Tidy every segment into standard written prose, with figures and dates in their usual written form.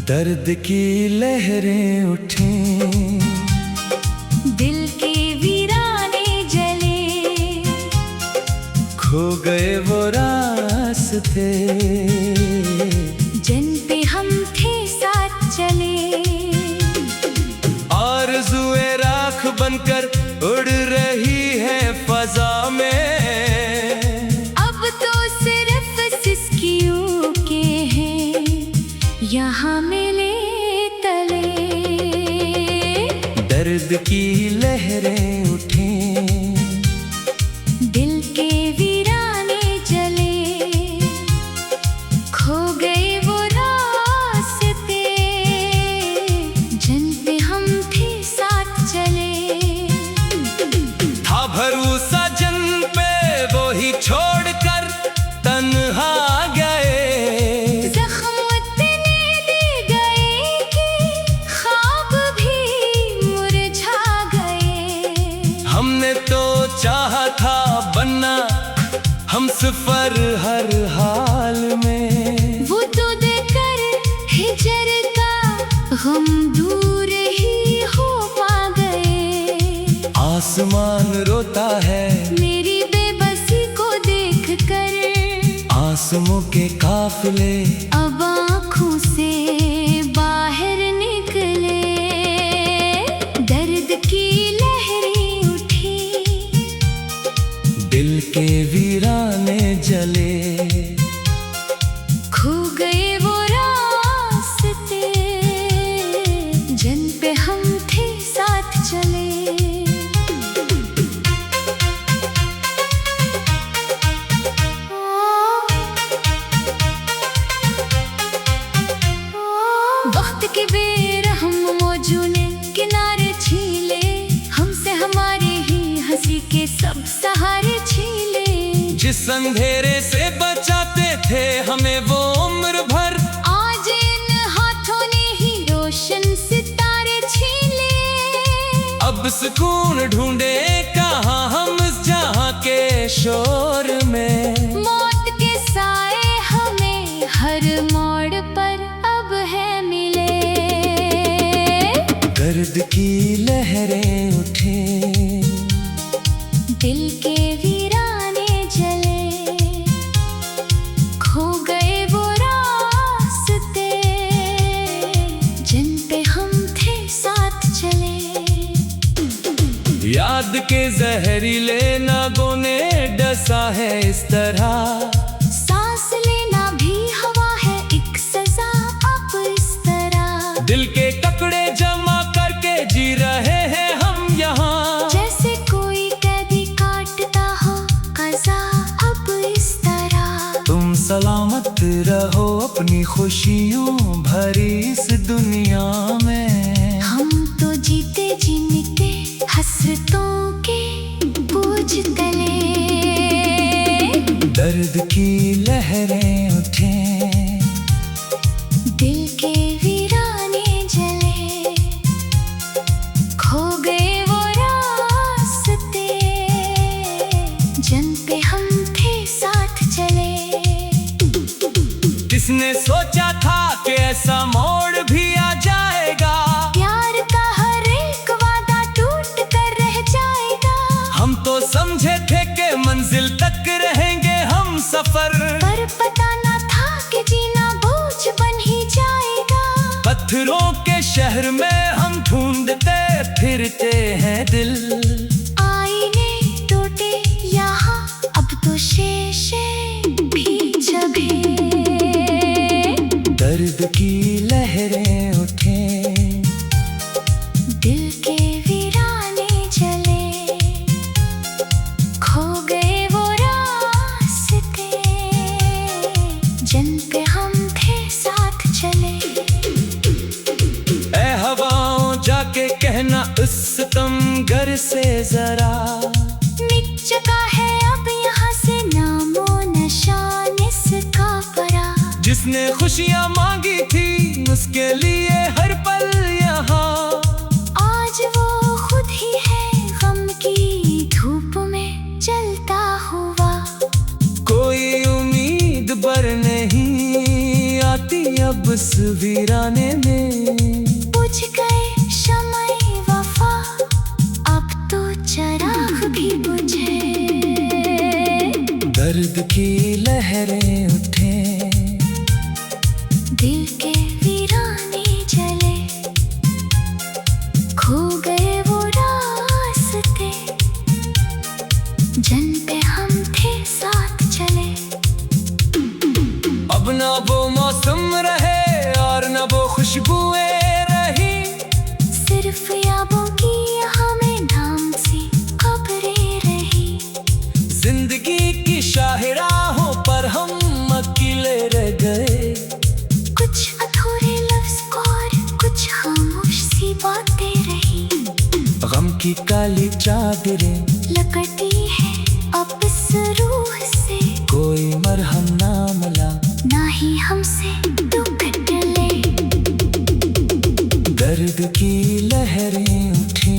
दर्द की लहरें उठें, दिल के वीराने जले, खो गए वो रास्ते जिन पे हम थे साथ चले। आरज़ुए राख बनकर उड़ रही है फजा में, अब तो सिर्फ सिसकियों के हैं यहाँ मिले तले। दर्द की लहरें उठें, दिल के वीराने जले, खो गए वो रास्ते जिन पे हम थे साथ चले। था भरोसा जन पे वो ही छोड़कर तन्हा गए। जख्म इतने दे गए कि ख्वाब भी मुरझा गए। हमने तो चाहा था बनना हम सफर हर हाल में, वो तो देकर हिजर का गम दूर ही हो पा गए। आसमान रोता है मेरी बेबसी को देख कर, आंसुओं के काफिले अब आँखों से बाहर निकले। दर्द की लहरें उठी, दिल के वीराने जले, खो गए वो रास्ते जिन पे हम थे साथ चले। वक्त के बेरहम मौजों ने किनारे छीले, हमसे हमारे ही हंसी के सब सहारे छीले। जिस अंधेरे से बचाते थे हमें वो उम्र भर, आज इन हाथों ने ही रोशन सितारे छीले। अब सुकून ढूंढे कहाँ हम इस जहां के शोर में। मौत के साए हमें हर मोड़ पर अब है मिले। दर्द की लहरें उठें, दिल के वीराने जले, खो गए वो रास्ते जिन पे हम थे साथ चले। याद के जहरीले नागों ने डसा है इस तरह, सांस लेना भी हवा है एक सजा अब इस तरह। दिल के टुकड़े जमा करके जी रहे हैं हम यहाँ, जैसे कोई कैदी काटता हो कज़ा अब इस तरह। तुम सलामत रहो अपनी खुशियों भरी इस दुनिया में। हम तो जीते जी मिटे हसरतों के बोझ तले। दर्द की लहरें उठें, दिल के वीराने जले, खो गए वो रास्ते जिन पे हम थे साथ चले। किसने सोचा था कि ऐसा मोड़ भी आ जाएगा, प्यार का हर एक वादा टूट कर रह जाएगा। हम तो समझे थे कि मंजिल तक रहेंगे हम सफर, पर पता न था कि जीना बोझ बन ही जाएगा। पत्थरों के शहर में हम ढूंढते फिरते हैं दिल। आईने टूटे यहाँ अब तो शीशे भी जभे। दर्द की लहरें उठें, दिल के वीराने जले, खो गए वो रास्ते जिन पे हम थे साथ चले। ऐ हवाओं जाके कहना उस सितमगर से जरा, मिट चुका है अब यहाँ से नामो निशान इसका परा। जिसने खुशियाँ मांगी थी उसके लिए हर पल यहाँ, आज वो खुद ही है गम की धूप में जलता हुआ। कोई उम्मीद बर नहीं आती अब अब इस वीराने में। बुझ गए शम्ए वफा, अब तो चिराग भी बुझे। दर्द की लहरें उठे, दिल के वीराने जले, खो गए वो रास्ते, जन पे हम थे साथ चले। अब ना वो मौसम रहे और ना वो खुशबुएं रही, सिर्फ यादों की हमें नाम सी खबरें रही। जिंदगी की शाहराहों पर हम अकेले रह गए। कुछ अधूरे लफ्ज और कुछ खामोश सी बातें रही। गम की काली चादरें लकटी है अब इस रूह से, कोई मरहम ना मिला, ना ही हमसे दुख टले। दर्द की लहरें उठी,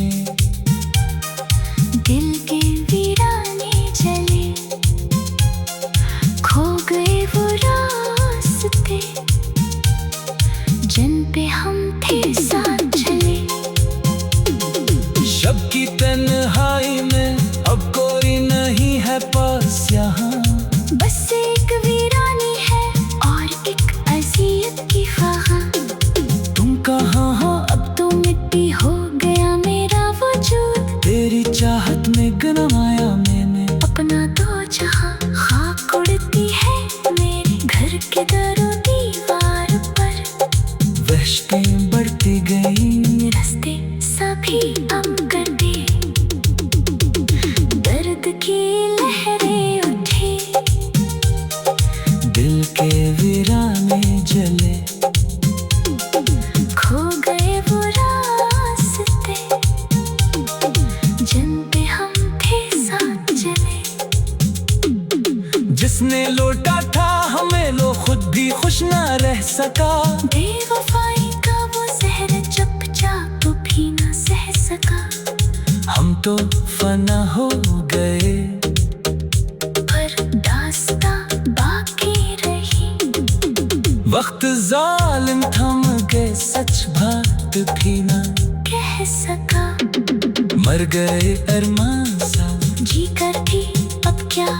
दिल के वीराने जले, खो गए वो रास्ते, जिन पे हम थे साथ चले। शब की तन्हाई में अब कोई नहीं है पास यहाँ, बस एक वीरानी है और एक अज़ियत की फाहा। तुम कहाँ हो अब तो मिट्टी हो गया मेरा वजूद, तेरी चाहत में गनवाया मैंने अपना दो जहां। खाक उड़ती है मेरे घर के दरो दीवार पर, वहशतें बढ़ती गई, रास्ते सभी अब कटे। दर्द की लहरें उठी, दिल के वीराने जले, खो गए वो रास्ते, जिन पे हम थे साथ चले। जिसने लौटा था हमें लो खुद भी खुश ना रह सका। बेवफाई का वो जहर चुपचाप भी ना सह सका। हम तो फना हो गए, पर दास्तां बाकी रही। वक्त जालिम थम गए, सच बात भी ना कह सका। मर गए अरमान सा, जी कर भी अब क्या